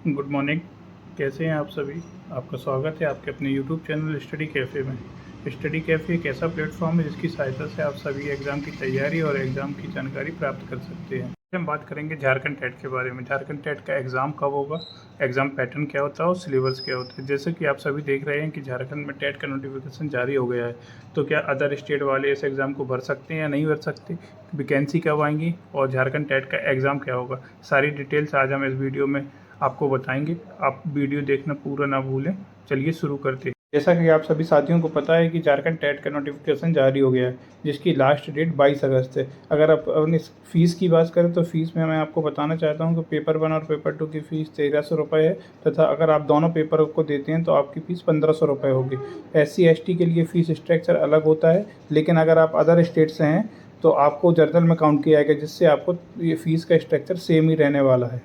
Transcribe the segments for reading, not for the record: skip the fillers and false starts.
Good morning. कैसे हैं आप सभी? आपका स्वागत है आपके अपने यूट्यूब चैनल स्टडी कैफ़े में। स्टडी कैफ़े एक ऐसा प्लेटफॉर्म है जिसकी सहायता से आप सभी एग्ज़ाम की तैयारी और एग्ज़ाम की जानकारी प्राप्त कर सकते हैं। हम बात करेंगे झारखंड टेट के बारे में। झारखंड टेट का एग्ज़ाम कब होगा, एग्ज़ाम पैटर्न क्या होता है और सिलेबस क्या होता है। जैसे कि आप सभी देख रहे हैं कि झारखंड में टेट का नोटिफिकेशन जारी हो गया है, तो क्या अदर स्टेट वाले इस एग्ज़ाम को भर सकते हैं या नहीं भर सकते, वैकेंसी कब आएंगी और झारखंड टेट का एग्ज़ाम क्या होगा, सारी डिटेल्स आज हम इस वीडियो में आपको बताएंगे। आप वीडियो देखना पूरा ना भूलें। चलिए शुरू करते हैं। जैसा कि आप सभी साथियों को पता है कि झारखंड टेट का नोटिफिकेशन जारी हो गया है, जिसकी लास्ट डेट 22 अगस्त है। अगर आप अपनी फ़ीस की बात करें तो फ़ीस में मैं आपको बताना चाहता हूं कि पेपर 1 और पेपर 2 की फ़ीस 1300 रुपये है, तथा अगर आप दोनों पेपर को देते हैं तो आपकी फ़ीस 1500 रुपये होगी। SC/ST के लिए फ़ीस स्ट्रक्चर अलग होता है, लेकिन अगर आप अदर स्टेट से हैं तो आपको जनरल में काउंट किया जाएगा, जिससे आपको ये फ़ीस का स्ट्रक्चर सेम ही रहने वाला है।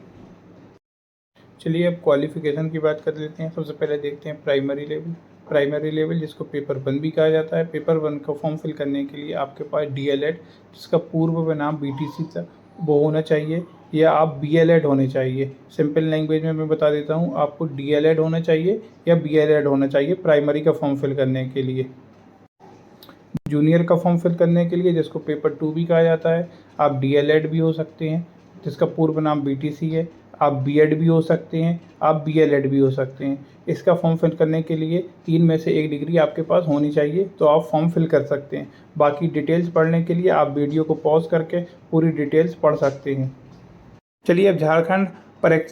चलिए अब क्वालिफ़िकेशन की बात कर लेते हैं। सबसे पहले देखते हैं प्राइमरी लेवल जिसको पेपर 1 भी कहा जाता है। पेपर 1 का फॉर्म फिल करने के लिए आपके पास DLED, जिसका पूर्व में नाम BTC था, वो होना चाहिए, या आप BLED होने चाहिए। सिंपल लैंग्वेज में मैं बता देता हूँ, आपको DLED होना चाहिए या BLED होना चाहिए प्राइमरी का फॉर्म फिल करने के लिए। जूनियर का फॉर्म फिल करने के लिए, जिसको पेपर 2 भी कहा जाता है, आप DLED भी हो सकते हैं, जिसका पूर्व नाम BTC है। आप B.Ed भी हो सकते हैं, आप BLED भी हो सकते हैं। इसका फॉर्म फिल करने के लिए 3 में से 1 डिग्री आपके पास होनी चाहिए, तो आप फॉर्म फिल कर सकते हैं। बाकी डिटेल्स पढ़ने के लिए आप वीडियो को पॉज करके पूरी डिटेल्स पढ़ सकते हैं। चलिए अब झारखंड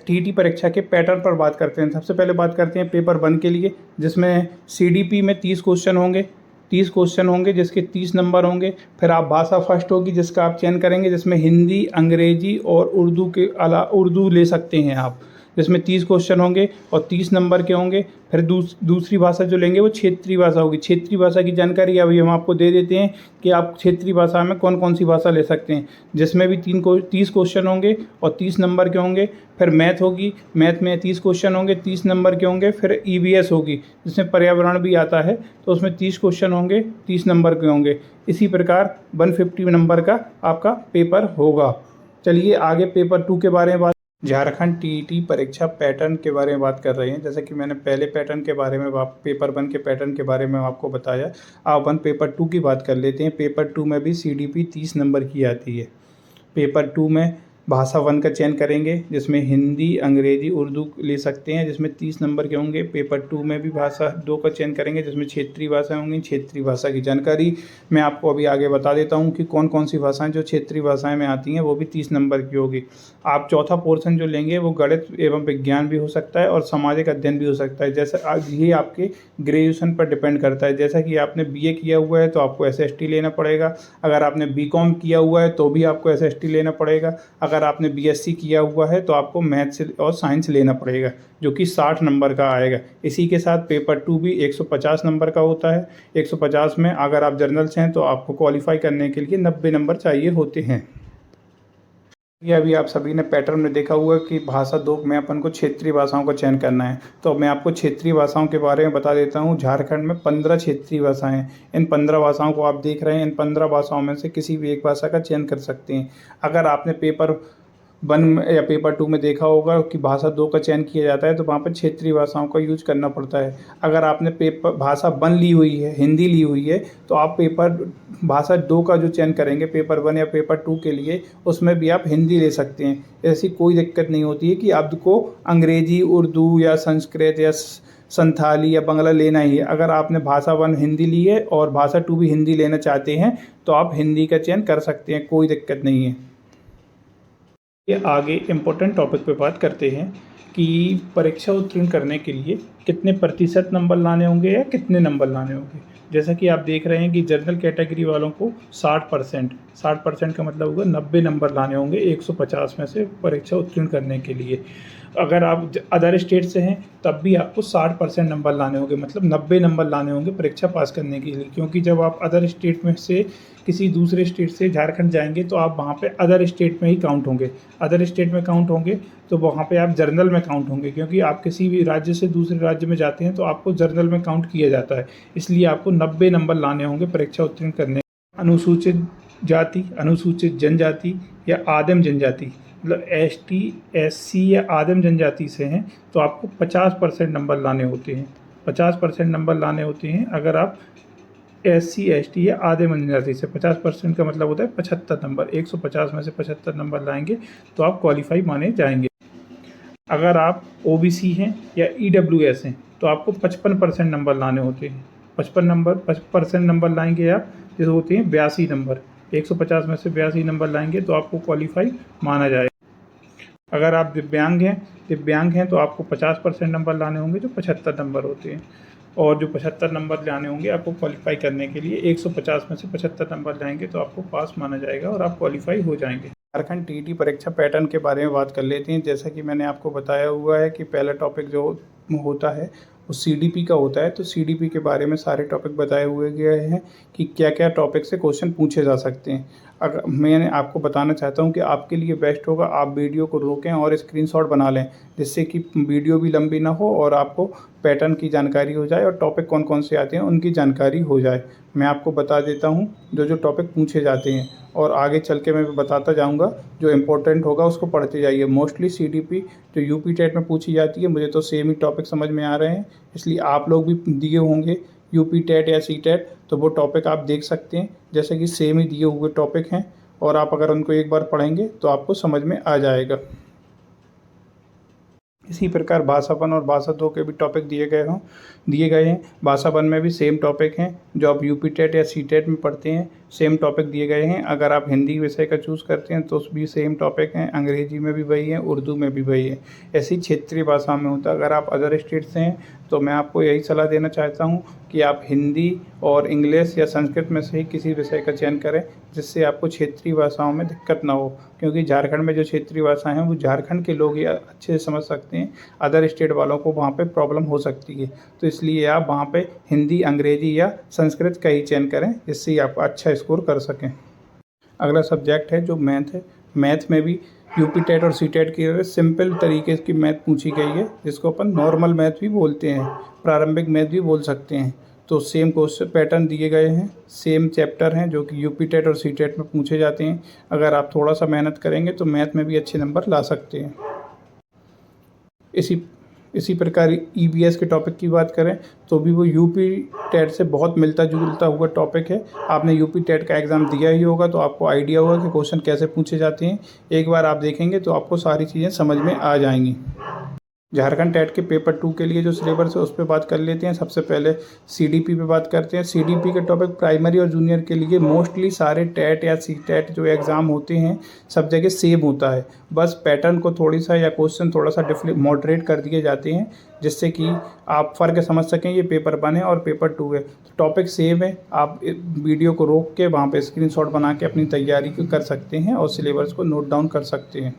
TT परीक्षा के पैटर्न पर बात करते हैं। सबसे पहले बात करते हैं पेपर 1 के लिए, जिसमें CDP में 30 क्वेश्चन होंगे, जिसके 30 नंबर होंगे। फिर आप भाषा फर्स्ट होगी, जिसका आप चयन करेंगे, जिसमें हिंदी, अंग्रेजी और उर्दू ले सकते हैं आप, जिसमें 30 क्वेश्चन होंगे और 30 नंबर के होंगे। फिर दूसरी भाषा जो लेंगे वो क्षेत्रीय भाषा होगी। क्षेत्रीय भाषा की जानकारी अभी हम आपको दे देते हैं कि आप क्षेत्रीय भाषा में कौन कौन सी भाषा ले सकते हैं, जिसमें भी 30 क्वेश्चन होंगे और 30 नंबर के होंगे। फिर मैथ होगी, मैथ में 30 क्वेश्चन होंगे, 30 नंबर के होंगे। फिर EVS होगी, जिसमें पर्यावरण भी आता है, तो उसमें 30 क्वेश्चन होंगे, 30 नंबर के होंगे। इसी प्रकार 150 नंबर का आपका पेपर होगा। चलिए आगे पेपर 2 के बारे में झारखंड TET परीक्षा पैटर्न के बारे में बात कर रहे हैं। जैसे कि मैंने पहले पैटर्न के बारे में पेपर 1 के पैटर्न के बारे में आपको बताया, आप पेपर 2 की बात कर लेते हैं। पेपर 2 में भी CDP 30 नंबर की आती है। पेपर 2 में भाषा 1 का चयन करेंगे, जिसमें हिंदी, अंग्रेजी, उर्दू ले सकते हैं, जिसमें 30 नंबर के होंगे। पेपर 2 में भी भाषा 2 का चयन करेंगे, जिसमें क्षेत्रीय भाषाएं होंगी। क्षेत्रीय भाषा की जानकारी मैं आपको अभी आगे बता देता हूं कि कौन कौन सी भाषाएं जो क्षेत्रीय भाषाएं में आती हैं, वो भी 30 नंबर की होगी। आप चौथा पोर्शन जो लेंगे वो गणित एवं विज्ञान भी हो सकता है और सामाजिक अध्ययन भी हो सकता है। जैसा ये आपके ग्रेजुएशन पर डिपेंड करता है। जैसा कि आपने BA किया हुआ है तो आपको SST लेना पड़ेगा। अगर आपने BCom किया हुआ है तो भी आपको SST लेना पड़ेगा। अगर आपने BSc किया हुआ है तो आपको मैथ्स और साइंस लेना पड़ेगा, जो कि 60 नंबर का आएगा। इसी के साथ पेपर 2 भी 150 नंबर का होता है। 150 में अगर आप जर्नल से हैं तो आपको क्वालिफाई करने के लिए 90 नंबर चाहिए होते हैं। ये अभी आप सभी ने पैटर्न में देखा हुआ कि भाषा 2 में अपन को क्षेत्रीय भाषाओं का चयन करना है। तो मैं आपको क्षेत्रीय भाषाओं के बारे में बता देता हूँ। झारखंड में 15 क्षेत्रीय भाषाएं हैं। इन 15 भाषाओं को आप देख रहे हैं। इन 15 भाषाओं में से किसी भी एक भाषा का चयन कर सकते हैं। अगर आपने पेपर 1 या पेपर 2 में देखा होगा कि भाषा 2 का चयन किया जाता है, तो वहाँ पर क्षेत्रीय भाषाओं का यूज करना पड़ता है। अगर आपने पेपर भाषा 1 ली हुई है, हिंदी ली हुई है, तो आप भाषा 2 का जो चयन करेंगे पेपर 1 या पेपर 2 के लिए, उसमें भी आप हिंदी ले सकते हैं। ऐसी कोई दिक्कत नहीं होती है कि आपको अंग्रेजी, उर्दू या संस्कृत या संथाली या बांग्ला लेना ही है। अगर आपने भाषा 1 हिंदी ली है और भाषा 2 भी हिंदी लेना चाहते हैं तो आप हिंदी का चयन कर सकते हैं, कोई दिक्कत नहीं है। ये आगे इम्पोर्टेंट टॉपिक पे बात करते हैं कि परीक्षा उत्तीर्ण करने के लिए कितने प्रतिशत नंबर लाने होंगे या कितने नंबर लाने होंगे। जैसा कि आप देख रहे हैं कि जनरल कैटेगरी वालों को 60% का मतलब होगा 90 नंबर लाने होंगे 150 में से परीक्षा उत्तीर्ण करने के लिए। अगर आप अदर स्टेट से हैं तब भी आपको 60% नंबर लाने होंगे, मतलब 90 नंबर लाने होंगे परीक्षा पास करने के लिए। क्योंकि जब आप अदर स्टेट में से किसी दूसरे स्टेट से झारखंड जाएंगे तो आप वहाँ पे अदर स्टेट में ही काउंट होंगे। अदर स्टेट में काउंट होंगे तो वहाँ पे आप जर्नल में काउंट होंगे, क्योंकि आप किसी भी राज्य से दूसरे राज्य में जाते हैं तो आपको जर्नल में काउंट किया जाता है। इसलिए आपको 90 नंबर लाने होंगे परीक्षा उत्तीर्ण करने। अनुसूचित जाति, अनुसूचित जनजाति या आदिम जनजाति, मतलब ST SC या आदिम जनजाति से हैं तो आपको 50% नंबर लाने होते हैं। 50% नंबर लाने होते हैं। अगर आप SC ST या आदिम जनजाति से 50% का मतलब होता है 75 नंबर। 150 में से 75 नंबर लाएंगे तो आप क्वालिफाई माने जाएंगे। अगर आप OBC हैं या EWS हैं तो आपको 55% नंबर लाने होते हैं। 55% नंबर लाएंगे आप, जैसे होते हैं 82 नंबर। 150 में से 82 नंबर लाएंगे तो आपको क्वालिफाई माना जाएगा। अगर आप दिव्यांग हैं तो आपको 50% नंबर लाने होंगे, जो 75 नंबर होते हैं। और जो 75 नंबर लाने होंगे आपको क्वालिफाई करने के लिए, 150 में से 75 नंबर लाएंगे तो आपको पास माना जाएगा और आप क्वालिफाई हो जाएंगे। झारखंड TET परीक्षा पैटर्न के बारे में बात कर लेते हैं। जैसा कि मैंने आपको बताया हुआ है कि पहला टॉपिक जो होता है वो CDP का होता है। तो CDP के बारे में सारे टॉपिक बताए हुए गए हैं कि क्या क्या टॉपिक से क्वेश्चन पूछे जा सकते हैं। अगर मैंने आपको बताना चाहता हूं कि आपके लिए बेस्ट होगा आप वीडियो को रोकें और स्क्रीनशॉट बना लें, जिससे कि वीडियो भी लंबी ना हो और आपको पैटर्न की जानकारी हो जाए और टॉपिक कौन कौन से आते हैं उनकी जानकारी हो जाए। मैं आपको बता देता हूं जो टॉपिक पूछे जाते हैं और आगे चल के मैं बताता जाऊंगा। जो इम्पोर्टेंट होगा उसको पढ़ते जाइए। मोस्टली CDP जो UP टेट में पूछी जाती है, मुझे तो सेम ही टॉपिक समझ में आ रहे हैं, इसलिए आप लोग भी दिए होंगे UP टेट या CTET, तो वो टॉपिक आप देख सकते हैं। जैसे कि सेम ही दिए हुए टॉपिक हैं और आप अगर उनको एक बार पढ़ेंगे तो आपको समझ में आ जाएगा। इसी प्रकार भाषा 1 और भाषा 2 के भी टॉपिक दिए गए हैं। भाषा 1 में भी सेम टॉपिक हैं जो आप UP टेट या CTET में पढ़ते हैं, सेम टॉपिक दिए गए हैं। अगर आप हिंदी विषय का चूज़ करते हैं तो उस भी सेम टॉपिक हैं, अंग्रेजी में भी वही है, उर्दू में भी वही है। ऐसी क्षेत्रीय भाषा में होता है। अगर आप अदर स्टेट से हैं तो मैं आपको यही सलाह देना चाहता हूँ कि आप हिंदी और इंग्लिश या संस्कृत में से ही किसी विषय का चयन करें, जिससे आपको क्षेत्रीय भाषाओं में दिक्कत ना हो। क्योंकि झारखंड में जो क्षेत्रीय भाषाएं हैं वो झारखंड के लोग ही अच्छे से समझ सकते हैं, अदर स्टेट वालों को वहाँ पे प्रॉब्लम हो सकती है। तो इसलिए आप वहाँ पे हिंदी, अंग्रेजी या संस्कृत का ही चयन करें, जिससे आप अच्छा स्कोर कर सकें। अगला सब्जेक्ट है जो मैथ है। मैथ में भी UP टेट और CTET की सिंपल तरीके की मैथ पूछी गई है, जिसको अपन नॉर्मल मैथ भी बोलते हैं, प्रारंभिक मैथ भी बोल सकते हैं। तो सेम क्वेश्चन पैटर्न दिए गए हैं, सेम चैप्टर हैं जो कि UP टेट और CTET में पूछे जाते हैं। अगर आप थोड़ा सा मेहनत करेंगे तो मैथ में भी अच्छे नंबर ला सकते हैं। इसी प्रकार EVS के टॉपिक की बात करें तो भी वो UP टेट से बहुत मिलता जुलता हुआ टॉपिक है। आपने UP टेट का एग्ज़ाम दिया ही होगा तो आपको आइडिया होगा कि क्वेश्चन कैसे पूछे जाते हैं। एक बार आप देखेंगे तो आपको सारी चीज़ें समझ में आ जाएंगी। झारखंड टेट के पेपर 2 के लिए जो सिलेबस है उस पर बात कर लेते हैं। सबसे पहले CDP पे बात करते हैं। CDP के टॉपिक प्राइमरी और जूनियर के लिए मोस्टली सारे टेट या CTET जो एग्ज़ाम होते हैं सब जगह सेम होता है। बस पैटर्न को थोड़ी सा या क्वेश्चन थोड़ा सा मॉडरेट कर दिए जाते हैं, जिससे कि आप फ़र्क समझ सकें ये पेपर 1 है और पेपर 2 है। तो टॉपिक सेम है। आप वीडियो को रोक के वहाँ पर स्क्रीनशॉट बना के अपनी तैयारी कर सकते हैं और सिलेबस को नोट डाउन कर सकते हैं।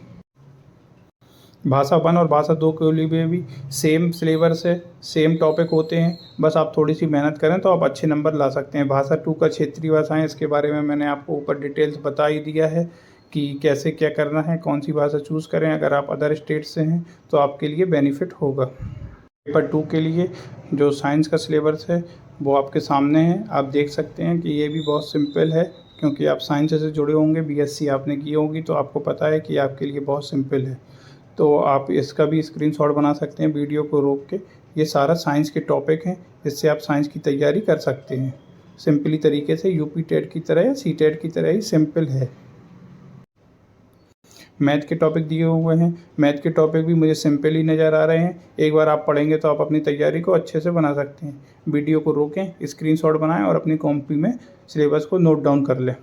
भाषा 1 और भाषा 2 के लिए भी सेम सिलेबस है, सेम टॉपिक होते हैं। बस आप थोड़ी सी मेहनत करें तो आप अच्छे नंबर ला सकते हैं। भाषा 2 का क्षेत्रीय भाषाएं, इसके बारे में मैंने आपको ऊपर डिटेल्स बता ही दिया है कि कैसे क्या करना है, कौन सी भाषा चूज़ करें। अगर आप अदर स्टेट से हैं तो आपके लिए बेनिफिट होगा। पेपर 2 के लिए जो साइंस का सिलेबस है वो आपके सामने है। आप देख सकते हैं कि ये भी बहुत सिंपल है, क्योंकि आप साइंस से जुड़े होंगे, BSc आपने की होगी तो आपको पता है कि आपके लिए बहुत सिंपल है। तो आप इसका भी स्क्रीनशॉट बना सकते हैं वीडियो को रोक के। ये सारा साइंस के टॉपिक हैं, जिससे आप साइंस की तैयारी कर सकते हैं सिंपली तरीके से। UP टेट की तरह या CTET की तरह ही सिंपल है। मैथ के टॉपिक दिए हुए हैं। मैथ के टॉपिक भी मुझे सिंपल ही नज़र आ रहे हैं। एक बार आप पढ़ेंगे तो आप अपनी तैयारी को अच्छे से बना सकते हैं। वीडियो को रोकें, स्क्रीनशॉट बनाएं और अपनी कॉपी में सिलेबस को नोट डाउन कर लें।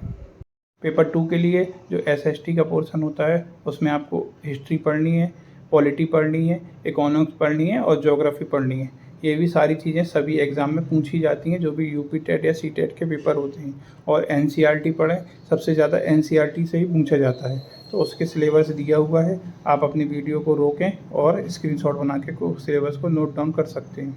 पेपर 2 के लिए जो SST का पोर्शन होता है उसमें आपको हिस्ट्री पढ़नी है, पॉलिटी पढ़नी है, इकोनॉमिक्स पढ़नी है और ज्योग्राफी पढ़नी है। ये भी सारी चीज़ें सभी एग्ज़ाम में पूछी जाती हैं जो भी UP टेट या CTET के पेपर होते हैं। और NCERT पढ़ें, सबसे ज़्यादा NCERT से ही पूछा जाता है। तो उसके सिलेबस दिया हुआ है, आप अपनी वीडियो को रोकें और स्क्रीनशॉट बना के सिलेबस को नोट डाउन कर सकते हैं।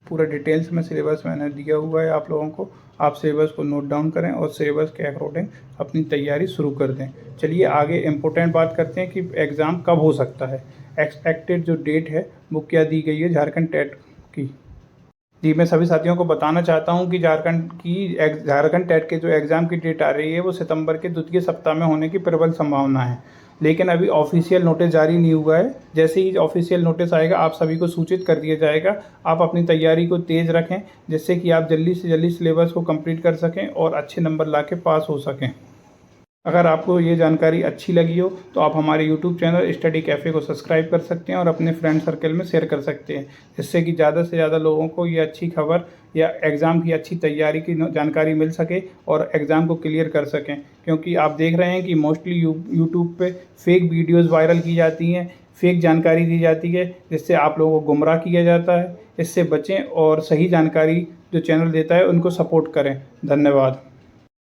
पूरा डिटेल्स में सिलेबस मैंने दिया हुआ है आप लोगों को। आप सिलेबस को नोट डाउन करें और सिलेबस के अकॉर्डिंग अपनी तैयारी शुरू कर दें। चलिए आगे इम्पोर्टेंट बात करते हैं कि एग्ज़ाम कब हो सकता है। एक्सपेक्टेड जो डेट है वो क्या दी गई है झारखंड टेट की। जी, मैं सभी साथियों को बताना चाहता हूँ कि झारखंड टेट के जो एग्ज़ाम की डेट आ रही है वो सितंबर के द्वितीय सप्ताह में होने की प्रबल संभावना है। लेकिन अभी ऑफिशियल नोटिस जारी नहीं हुआ है। जैसे ही ऑफिशियल नोटिस आएगा आप सभी को सूचित कर दिया जाएगा। आप अपनी तैयारी को तेज़ रखें, जिससे कि आप जल्दी से जल्दी सिलेबस को कंप्लीट कर सकें और अच्छे नंबर ला के पास हो सकें। अगर आपको ये जानकारी अच्छी लगी हो तो आप हमारे यूट्यूब चैनल स्टडी कैफ़े को सब्सक्राइब कर सकते हैं और अपने फ्रेंड सर्कल में शेयर कर सकते हैं, जिससे कि ज़्यादा से ज़्यादा लोगों को ये अच्छी खबर या एग्ज़ाम की अच्छी तैयारी की जानकारी मिल सके और एग्ज़ाम को क्लियर कर सकें। क्योंकि आप देख रहे हैं कि मोस्टली यूट्यूब पे फेक वीडियोज़ वायरल की जाती हैं, फेक जानकारी दी जाती है, जिससे आप लोगों को गुमराह किया जाता है। इससे बचें और सही जानकारी जो चैनल देता है उनको सपोर्ट करें। धन्यवाद।